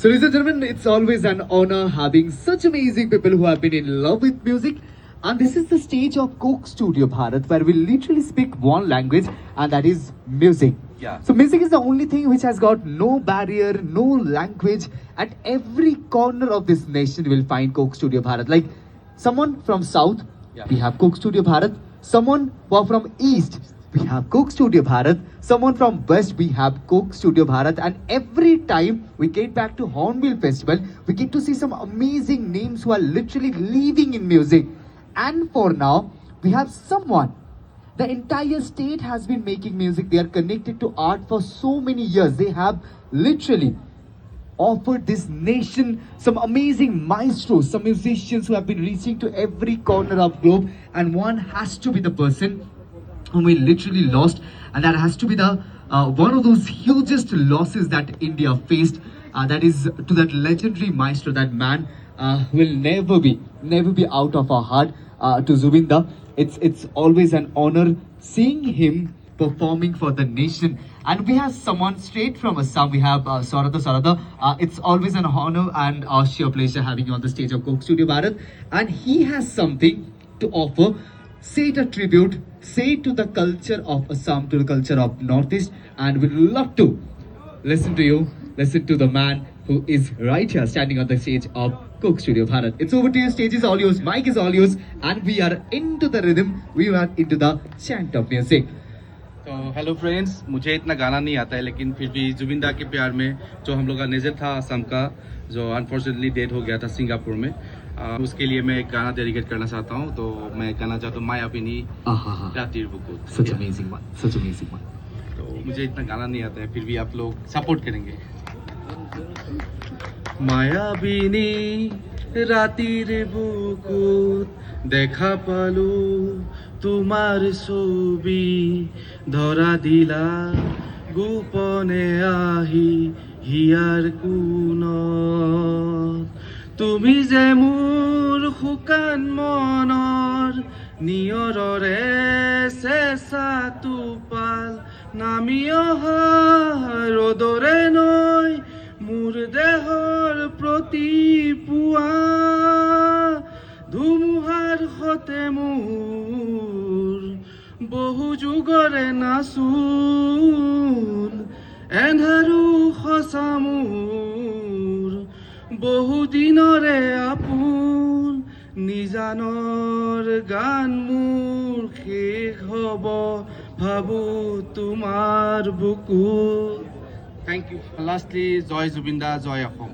So, ladies and gentlemen, it's always an honor having such amazing people who have been in love with music. And this is the stage of Coke Studio Bharat, where we literally speak one language, and that is music. Yeah. So, music is the only thing which has got no barrier, no language. At every corner of this nation, you will find Coke Studio Bharat. Like someone from South, Yeah. we have Coke Studio Bharat. Someone who are from East, we have Coke Studio Bharat. Someone from West, we have Coke Studio Bharat. And every time we get back to Hornbill Festival, we get to see some amazing names who are literally living in music. And for now, we have someone. The entire state has been making music. They are connected to art for so many years. They have literally offered this nation some amazing maestros, some musicians who have been reaching to every corner of globe. And one has to be the person whom we literally lost, and that has to be the one of those hugest losses that India faced. That is to that legendary maestro, that man will never be out of our heart. To Zubinda, it's always an honor seeing him performing for the nation. And we have someone straight from Assam. We have Sarada. It's always an honor and a sheer pleasure having you on the stage of Coke Studio Bharat. And he has something to offer. Say it a tribute, say it to the culture of Assam, to the culture of Northeast, and we'd love to listen to you, listen to the man who is right here standing on the stage of Coke Studio Bharat. It's over to you, stage is all yours, mic is all yours, and we are into the rhythm, we are into the chant of music. तो hello friends, मुझे इतना गाना नहीं आता है, लेकिन फिर भी जुबिंदा के प्यार में जो हम लोग का नेजर था असम का, जो अनफॉर्चुनेटली डेथ हो गया था सिंगापुर में, उसके लिए मैं एक गाना डेडिकेट करना चाहता हूँ. तो मैं गाना चाहता हूँ माया बिनी रातिर बुकुत. Such amazing one, such amazing one. तो मुझे इतना गाना नहीं आता है, फिर भी आप लोग सपोर्ट करेंगे. माया बिनी रातिर बुकुत দেখা পালো তোমার ছবি ধরা দিলা গোপনে আহি হিয়াৰ কোণত তুমি যে মোৰ শুকান মনৰ নিয়ৰৰে চেঁচা টোপাল নামি অহা ৰ'দৰে নৈ মোৰ দেহৰ প্ৰতি পুৱা ধুমুহাৰ সতে মোৰ বহু যুগৰে নাচোন এন্ধাৰো সঁচা মোৰ বহু দিনৰে আপোন নিজানৰ গান মোৰ শেষ হ'ব ভাবো তোমাৰ বুকুত. Thank you. লাষ্টলি জয় জুবিনদা, জয় অসম.